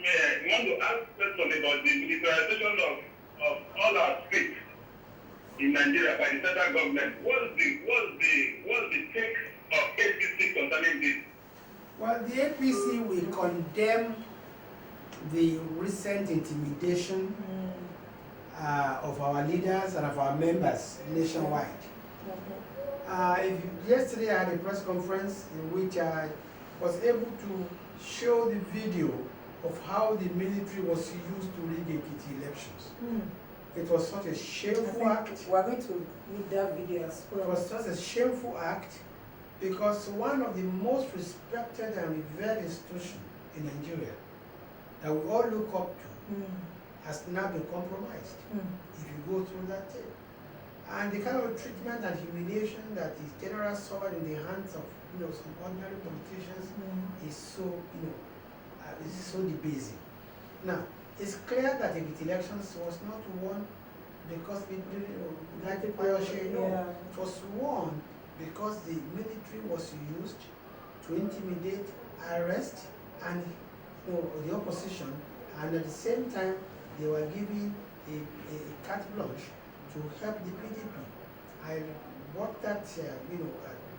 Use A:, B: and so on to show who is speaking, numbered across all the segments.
A: want to ask question about the militarization of all our streets in Nigeria by the federal government. What's the take of APC concerning this?
B: Well, the APC will condemn the recent intimidation of our leaders and of our members nationwide. Yesterday I had a press conference in which I was able to show the video of how the military was used to rig Ekiti elections. It was such a shameful act.
C: We are going to read that video as well.
B: It was such a shameful act because one of the most respected and revered institutions in Nigeria that we all look up to has now been compromised if you go through that tape. And the kind of treatment and humiliation that is generally suffered in the hands of some ordinary politicians is so is so debasing. Now, it's clear that the elections was not won because people like the it was won because the military was used to intimidate, arrest, and the opposition, and at the same time they were giving a carte blanche to help the PDP. I watched that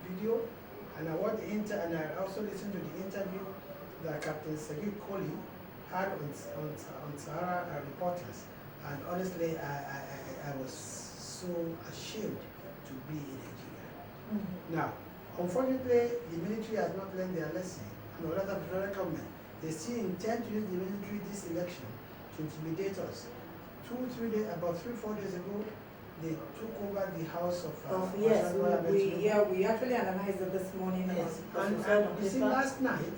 B: video, and I also listened to the interview that Captain Sadiq Kohli had on Sahara Reporters, and honestly, I was so ashamed to be in Nigeria. Now, unfortunately, the military has not learned their lesson, and rather the federal government, they still intend to use the military this election to intimidate us. 4 days ago, they took over the house of
C: yes, we actually analyzed it this morning.
B: Yes. And you see, last night,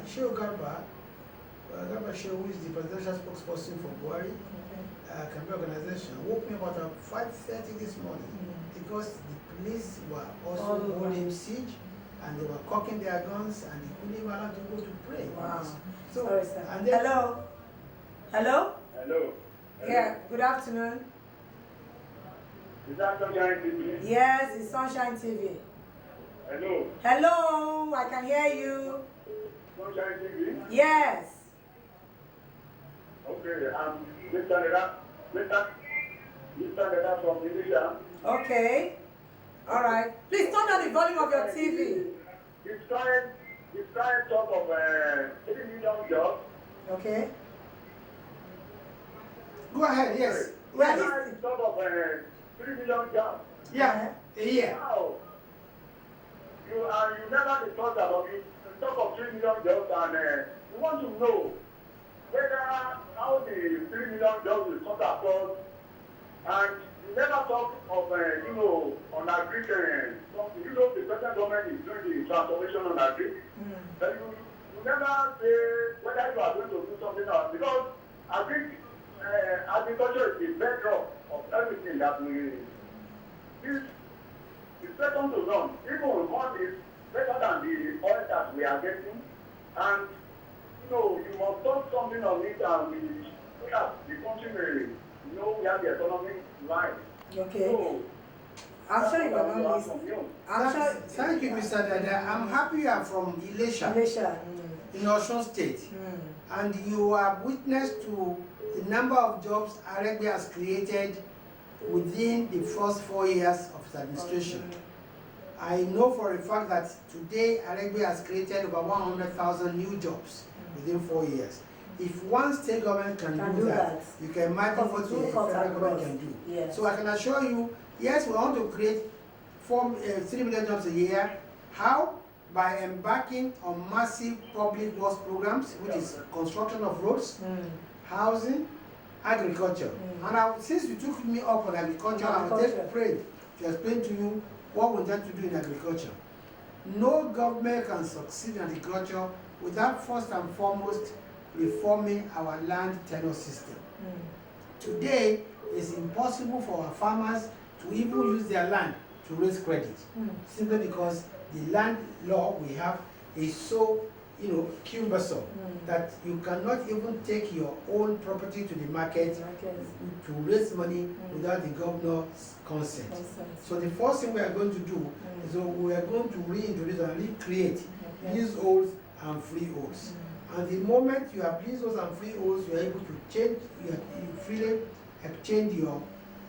B: Shehu Garba Shehu, who is the presidential spokesperson for Buhari campaign organization, woke me about 5:30 this morning because the police were also holding siege and they were cocking their guns and they couldn't even allow to go to pray.
C: Wow.
B: So,
C: sorry, sir. And then, Hello?
A: Hello?
C: Yeah, good afternoon.
A: Is that Sunshine TV?
C: Yes, it's Sunshine TV.
A: Hello?
C: Hello, I can hear you.
A: Sunshine TV?
C: Yes.
A: Okay, I'm Mr. Neda from Indonesia.
C: Okay. All right. Please turn down the volume of your TV.
A: This current talk of 3 million jobs.
C: Okay.
B: Go ahead, yes.
A: This current talk of 3 million jobs.
B: Yeah, yeah.
A: Wow. You never discussed about it. Talk of 3 million jobs, and we want to know whether how the 3 million jobs will cut across, and you never talk of on agri something. The present government is doing the transformation on agri. But you never say whether you are going to do something else, because agriculture is the bedrock of everything that we this is second to none. Even one is better than the oil that we are getting, and you must talk something on it, and we have the country may know where the economy lies.
C: Okay.
A: So,
C: I'm sure you are not listening.
B: Thank you, Mr. Dada. I'm happy you are from Ilesha. In Osun State, and you are witness to the number of jobs Aregbe has created within the first 4 years of his administration. I know for a fact that today Aregbe has created over 100,000 new jobs within 4 years. If one state government can do that, you can imagine what the federal government can do.
C: Yes.
B: So I can assure you, yes, we want to create 3 million jobs a year. How? By embarking on massive public works programs, which is construction of roads, housing, agriculture. And since you took me up on agriculture, I will take pride to explain to you what we intend to do in agriculture. No government can succeed in agriculture without first and foremost reforming our land tenure system. Today, it's impossible for our farmers to even use their land to raise credit, simply because the land law we have is so cumbersome that you cannot even take your own property to the market to raise money without the governor's consent. So the first thing we are going to do is we are going to reintroduce and recreate leaseholds and freeholds. And the moment you have leaseholds and freeholds, you are able to change, you freely exchange your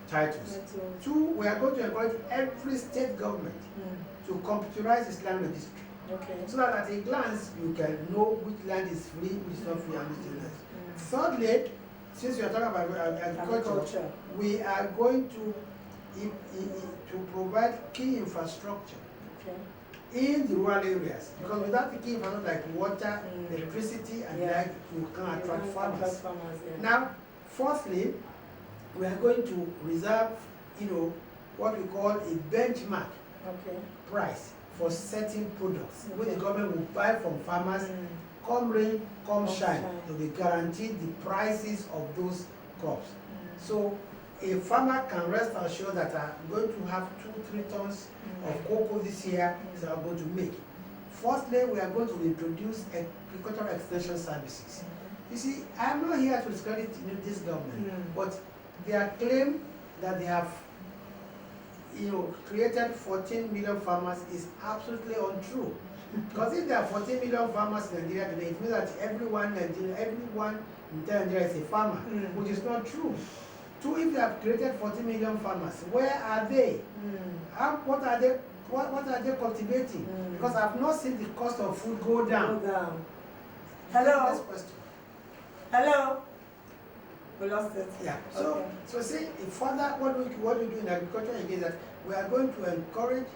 B: titles. 2, we are going to encourage every state government to computerize its land registry.
C: Okay.
B: So that at a glance, you can know which land is free, which is not free, and which is not. Thirdly, since we are talking about agriculture, we are going to provide key infrastructure in the rural areas. Because without the key infrastructure like water, electricity, and like, you can't attract farmers. Now, fourthly, we are going to reserve, what we call a benchmark price for certain products, which the government will buy from farmers. Come rain, come shine, they will be guaranteed the prices of those crops. So a farmer can rest assured that I'm going to have 2-3 tons of cocoa this year that I'm going to make. Fourthly, we are going to introduce agricultural extension services. You see, I'm not here to discredit this government, but their claim that they have created 14 million farmers is absolutely untrue. Because if there are 14 million farmers in Nigeria today, it means that everyone in Nigeria is a farmer, which is not true. 2, if they have created 14 million farmers, where are they? What are they cultivating? Because I've not seen the cost of food go down.
C: Hello?
B: Next question.
C: Hello? We lost it.
B: Yeah. So see, further, what we do in agriculture is that we are going to encourage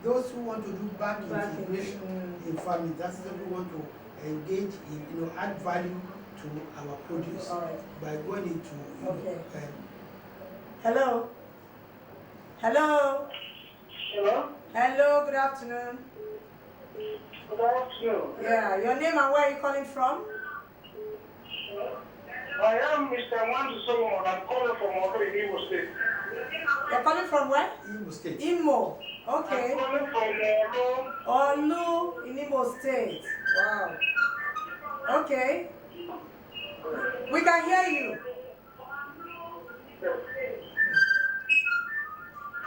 B: those who want to do back integration in farming. That's those who want to engage in, add value to our produce by going into.
C: Hello. Hello.
A: Hello?
C: Hello. Good afternoon.
A: Good afternoon.
C: Yeah. Your name and where are you calling from?
A: I am Mr. Wandu Solomon. I'm calling from Imo State.
C: You're calling from where?
B: Imo State.
C: Imo. Okay.
A: I'm calling from
C: Olu in Imo State. Wow. Okay. We can hear you.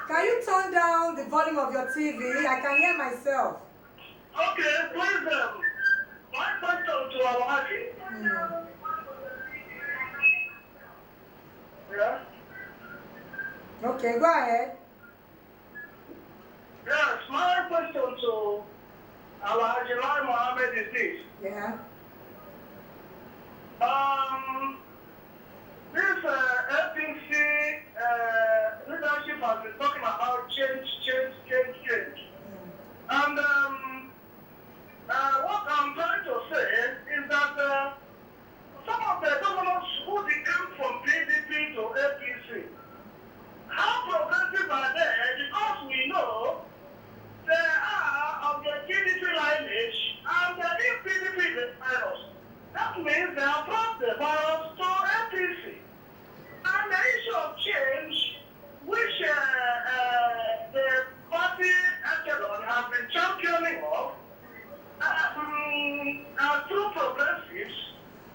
C: Can you turn down the volume of your TV? I can hear myself.
A: Okay, please, my question to our Haji. Yeah?
C: Okay, go ahead.
A: Yes, my question to our Lai Muhammed is this.
C: Yeah.
A: This APC leadership has been talking about change. And what I'm trying to say is that some of the governors who became from PDP to APC, how progressive are they? Because we know they are of the PDP lineage and if PDP is the virus, that means they have brought the virus to APC. And the issue of change, which the party echelon has been championing of, through progressives,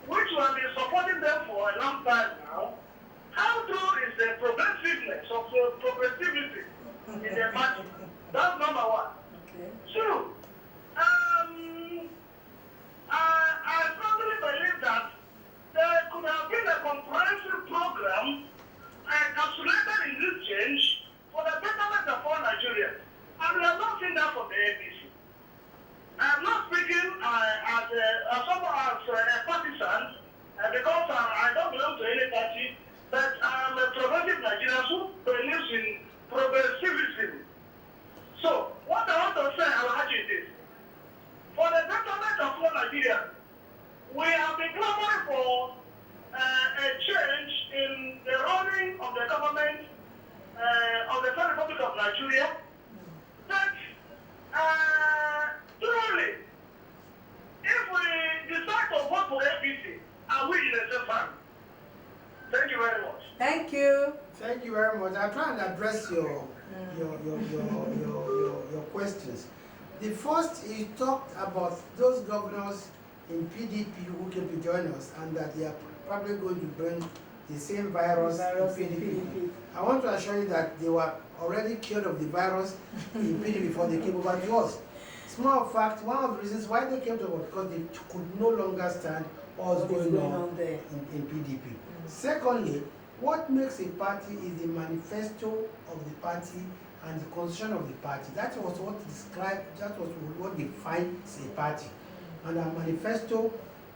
A: which we have been supporting them for a long time now. How true is the progressiveness of the progressivity in the party? That's number one.
C: Okay.
A: 2, I strongly believe that there could have been a comprehensive program encapsulated in this change for the betterment of all Nigerians. And we have not seen that from the APC. I'm not speaking as a partisan because I don't belong to any party, but I'm a progressive Nigerian who believes in progressivism. So, what I want to say, Alhaji, is this. For the betterment of all Nigerians, we have been clamoring for a change in the running of the government of the Federal Republic of Nigeria. But truly, if we decide to vote for APC, are we in a safe hand? Thank you very much.
C: Thank you.
B: Thank you very much. I'll try and address your questions. The first, you talked about those governors in PDP who came to join us and that they are probably going to bring the same virus in PDP. I want to assure you that they were already cured of the virus in PDP before they came over to us. small fact, one of the reasons why they came to power because they could no longer stand what was going on
C: there
B: in PDP. Secondly, what makes a party is the manifesto of the party and the constitution of the party. That was what described, that was what defines a party. And our manifesto,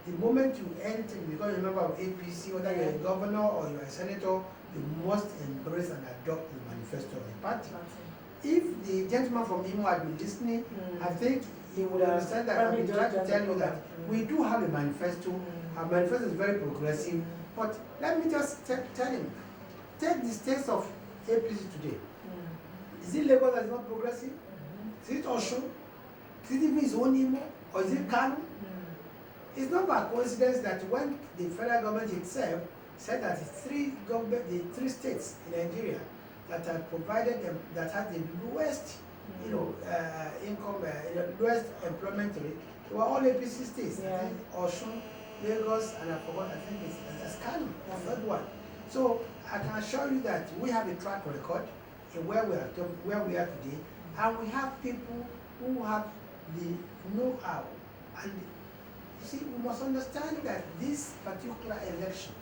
B: the moment you enter, because you're a member of APC, whether you're a governor or you're a senator, you must embrace and adopt the manifesto of the party. If the gentleman from Imo had been listening, I think he would understand that I've been trying to tell you that we do have a manifesto. Our manifesto is very progressive. But let me just tell him, take the states of APC today. Is it Lagos that is not progressive? Is it Osun? Is it even his own Imo? Or is it Kano? It's not by coincidence that when the federal government itself said that the three states in Nigeria that had provided them, that had the lowest, income, lowest employment rate, they were all APC states. I think Osun, Lagos, and I forgot, I think it's Kano, the third one. So I can assure you that we have a track record in where we are today, and we have people who have the know-how. And you see, we must understand that this particular election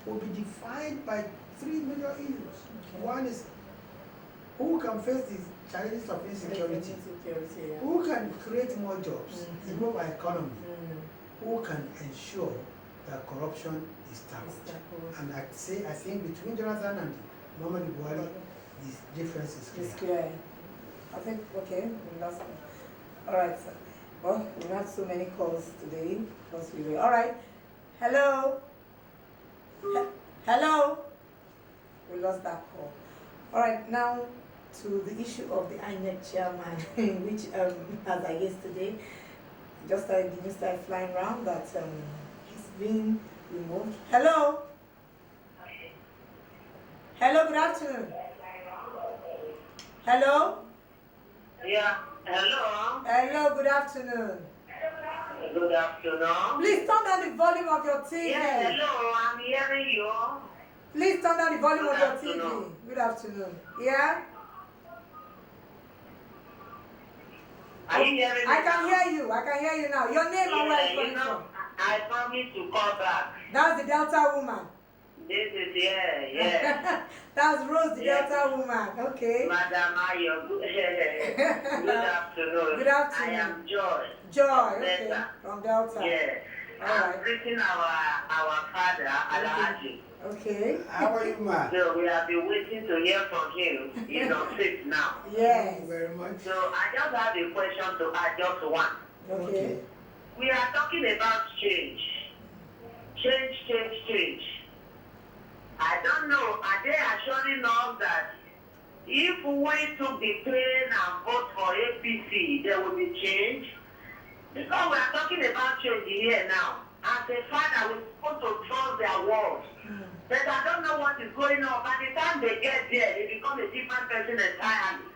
B: will be defined by 3 major issues. One is who can face the challenges of insecurity, who can create more jobs, improve our economy, who can ensure that corruption is tackled. And I think between Jonathan and Muhammadu Buhari, the difference is clear.
C: It's clear. I think, okay, that's all right, sir. Well, we have so many calls today. All right. Hello. Hello. We lost that call. All right, now to the issue of the INEC chairman, which as I yesterday, the news started flying around that he's been removed. Hello. Hello, good afternoon. Hello.
D: Yeah, hello.
C: Hello, good afternoon.
D: Good afternoon.
C: Please turn down the volume of your TV.
D: Yeah, hello, I'm hearing you.
C: Please turn down the volume
D: Good
C: of your
D: afternoon.
C: TV. Good afternoon. Yeah?
D: Are you hearing me?
C: I can hear you. I can hear you now. Your name and where you coming from?
D: I promise to call back.
C: That's the Delta woman.
D: This is, yeah.
C: That's Rose, the
D: Yeah.
C: Delta woman. Okay.
D: Madam Ayo, good afternoon.
C: Good afternoon.
D: I am Joy.
C: Joy, okay.
D: Delta.
C: From Delta.
D: Yeah.
C: All
D: I'm
C: right.
D: greeting our father, Alhaji.
C: Okay.
B: How are you, ma?
D: So we have been waiting to hear from him. He's on 6 now.
C: Yes.
B: Thank you very much.
D: So I just have a question to add, just one.
C: Okay.
D: We are talking about change. Change. I don't know, are they assuring us that if we took the pain and vote for APC, there will be change? Because we are talking about change here now. As a father, we're supposed to trust their words. But I don't know what is going on. By the time they get there, they become a different person entirely.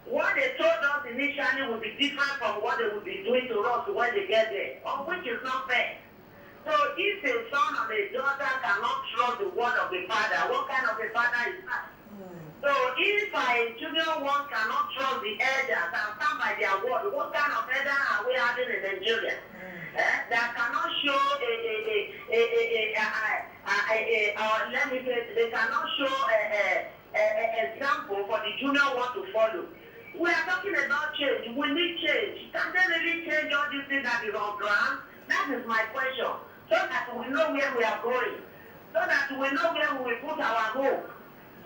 D: What they told us initially will be different from what they will be doing to us when they get there, which is not fair. So if a son or a daughter cannot trust the word of the father, what kind of a father is that? So if a junior one cannot trust the elders and stand by their word, what kind of elder are we having in Nigeria? That cannot show they cannot show example for the junior one to follow. We are talking about change. We need change. Can they really change all these things that is on ground? That is my question. So that we know where we are going. So that we know where we will put our hope.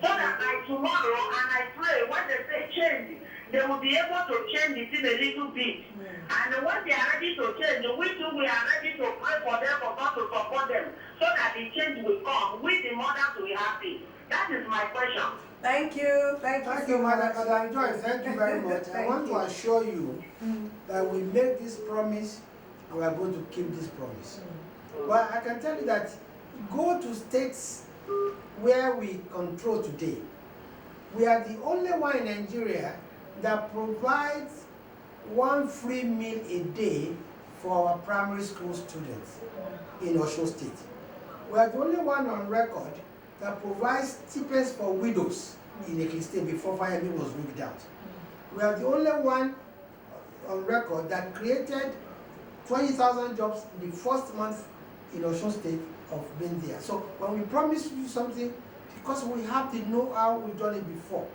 D: So that by tomorrow, and I pray, when they say change, they will be able to change it in a little bit. And when they are ready to change, we too, we are ready to pray for them, for God to support them, so that the change will come. We, the mothers, will be happy. That is my question.
C: Thank you. Thank you so much.
B: Madam Joy, thank you very much. I want to assure you that we made this promise and we are going to keep this promise. But I can tell you that go to states where we control today. We are the only one in Nigeria that provides 1 free meal a day for our primary school students in Osun State. We are the only one on record that provides stipends for widows in Ekiti State before Fire was rigged out. We are the only one on record that created 20,000 jobs in the first month in Osun State of being there. So when we promise you something, because we have the know-how, we've done it before.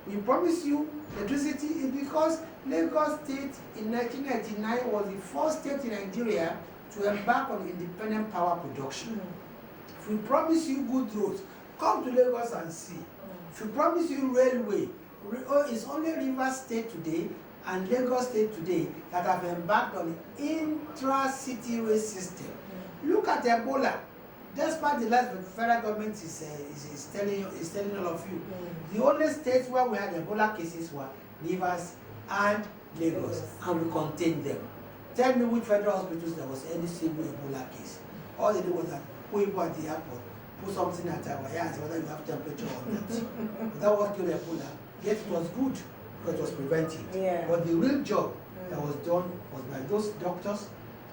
B: We promise you electricity is because Lagos State in 1999 was the first state in Nigeria to embark on independent power production. If we promise you good roads, come to Lagos and see. If we promise you railway, it's only Rivers State today and Lagos State today that have embarked on intra-city rail system. Look at Ebola. Despite the last the federal government is telling all of you, the only states where we had Ebola cases were Rivers and Lagos, and we contained them. Tell me which federal hospitals there was any single Ebola case. All they did was that put people at the airport, put something at our hands, whether you have temperature or not. But that was killed Ebola. Yes, it was good because it was preventive.
C: Yeah.
B: But the real job that was done was by those doctors,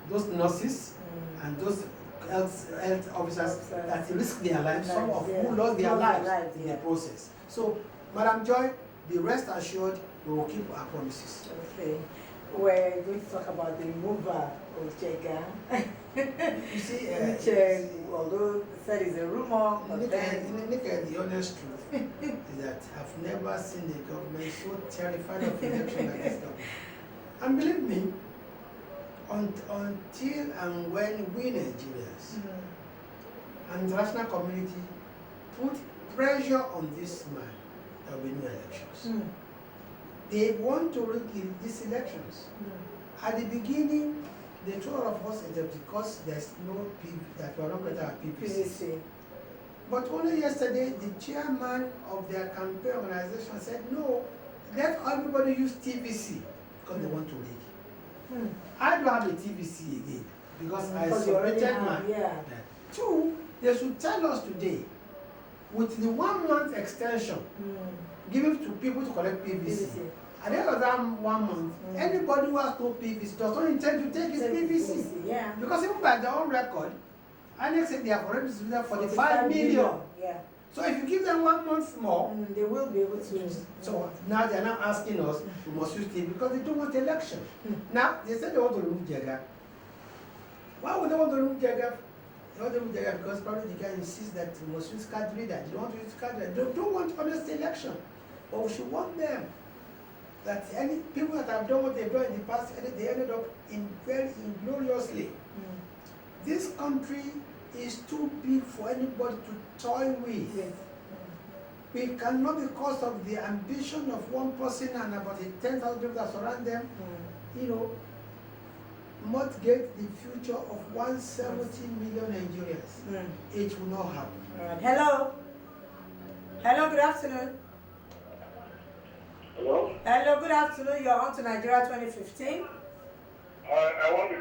B: those nurses, and those health officers that risked their lives, some of who lost their lives in the process. So, Madam Joy, be rest assured we will keep our promises.
C: Okay. We're going to talk about the removal of Jega.
B: You see,
C: which, although said is a rumor, but then...
B: the honest truth is that I've never seen a government so terrified of election like this government. And believe me, until and when we Nigerians and the international community put pressure on this man, there will be no elections. They want to rig these elections. At the beginning, they told all of us that because there's no that we are not going to have PPC. But only yesterday, the chairman of their campaign organization said, no, let everybody use TVC because they want to rig. I don't have a TVC again because I submitted mine. Two, they should tell us today, with the 1 month extension given to people to collect PVC, at the end of that 1 month, anybody who has no PVC does not intend to take his PVC. Because even by their own record, INEC said they have already distributed 45 million. So if you give them 1 month more,
C: they will be able to.
B: So now they are now asking us, we must use it because they don't want election. Now, they said they want to remove Jega. Why would they want to remove Jega? They want to remove Jega because probably the guy insists that we must use card reader. They don't want to use card reader. They don't want honest election. But we should want them that any people that have done what they've done in the past, they ended up in very ingloriously. This country is too big for anybody to toy with. We cannot, because of the ambition of one person and about the 10,000 people that surround them, mortgage the future of 170 million Nigerians. It will not happen.
C: Hello. Hello, good afternoon.
A: Hello?
C: Hello, good afternoon. You're on to Nigeria 2015.
A: I want to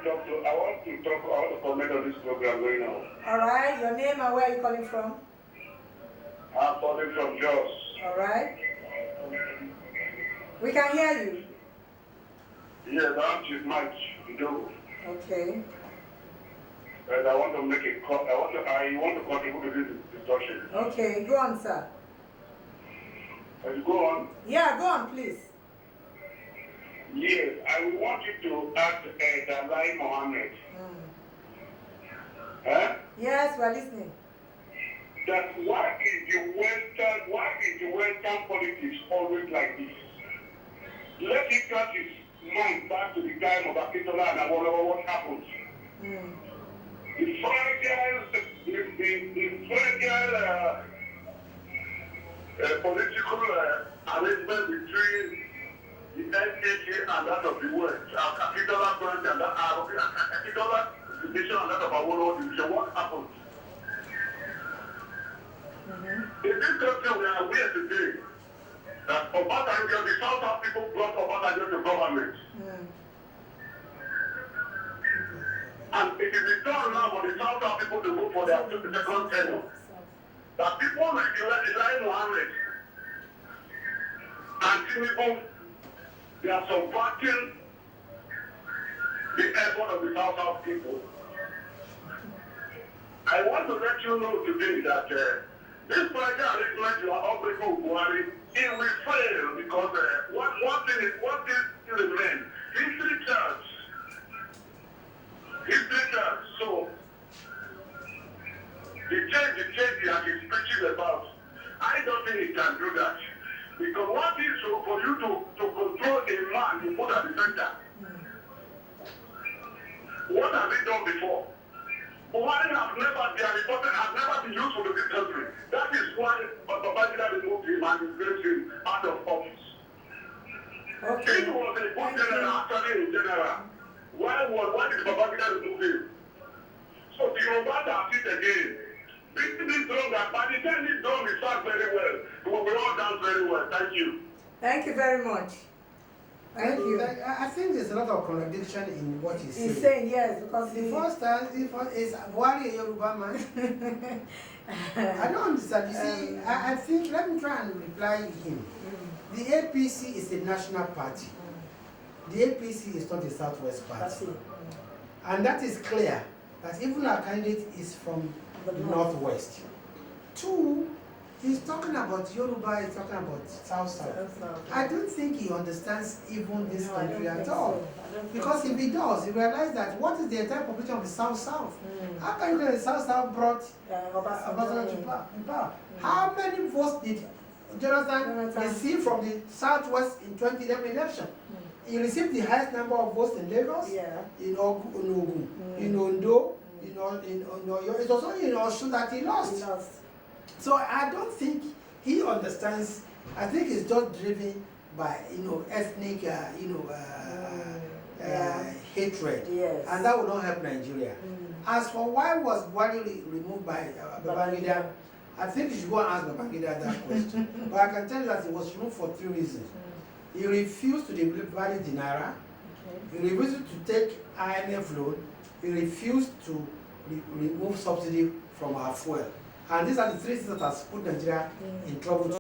A: comment on this program going on.
C: All right, your name and where are you calling from?
A: I'm calling from Jos.
C: All right. We can hear you.
A: Yes, I'm Chief Mike.
C: Okay.
A: And I want to make a call. I want to contribute to this discussion.
C: Okay, go on, sir.
A: Let's go on.
C: Yeah, go on, please.
A: Yes, I want you to ask Lai Muhammed.
C: Yes, we're listening.
A: That why is the Western politics always like this? Let it cut his mind back to the time of Akintola and Awolowo, what happened. The fragile political arrangement between the NKK and that of the West, Akintola branch and that Akintola division and that of Awolowo division, what happened? In this country, we are aware today that Obasanjo, the Southern people brought Obasanjo to government. And it is the turn now for the Southern people to vote for their second tenure. That people like Lai Muhammed and Tinubu, they are subverting the effort of the Southern people. I want to let you know today that this project arrangement you are offering for Buhari, it will fail because one thing remains. History tells. History tells. So, the change that he's preaching about, I don't think he can do that. Because what is so for you to control a man you put at the center? What has he done before? Buhari has never been used for the country. That is why Babangida removed him and disgraced him out of office.
C: Okay.
A: If he was a good general, actually a general, why did Babangida remove him? So the Yoruba are fit again. Beating this drum, that by the time this drum is start very well, we will all dance very well. Thank you.
C: Thank you very much. Thank you.
B: I think there's a lot of contradiction in what he's saying.
C: He's saying yes because
B: The first time is Buhari a Yoruba man? I don't understand. You see, I think, let me try and reply him. The APC is a national party. The APC is not a Southwest
C: That's
B: party.
C: it.
B: And that is clear, that even our candidate is from the Northwest. Two, he's talking about Yoruba, he's talking about South. I don't think he understands even this country at all. Because if he does, he realizes that what is the entire population of the South? How can you say the South brought Obasanjo to power? How many votes did Jonathan receive from the Southwest in 2011 election? He received the highest number of votes in Lagos, in Ogun, in Ondo, in Oyo. It was only in Osun that he lost. So I don't think he understands. I think he's just driven by ethnic hatred, and that will not help Nigeria. As for why was Buhari removed by Babangida, I think you should go and ask Babangida that question. But I can tell you that he was removed for 3 reasons. He refused to devalue the naira. He refused to take IMF loan. He refused to remove subsidy from our fuel. And these are the 3 things that has put Nigeria in trouble.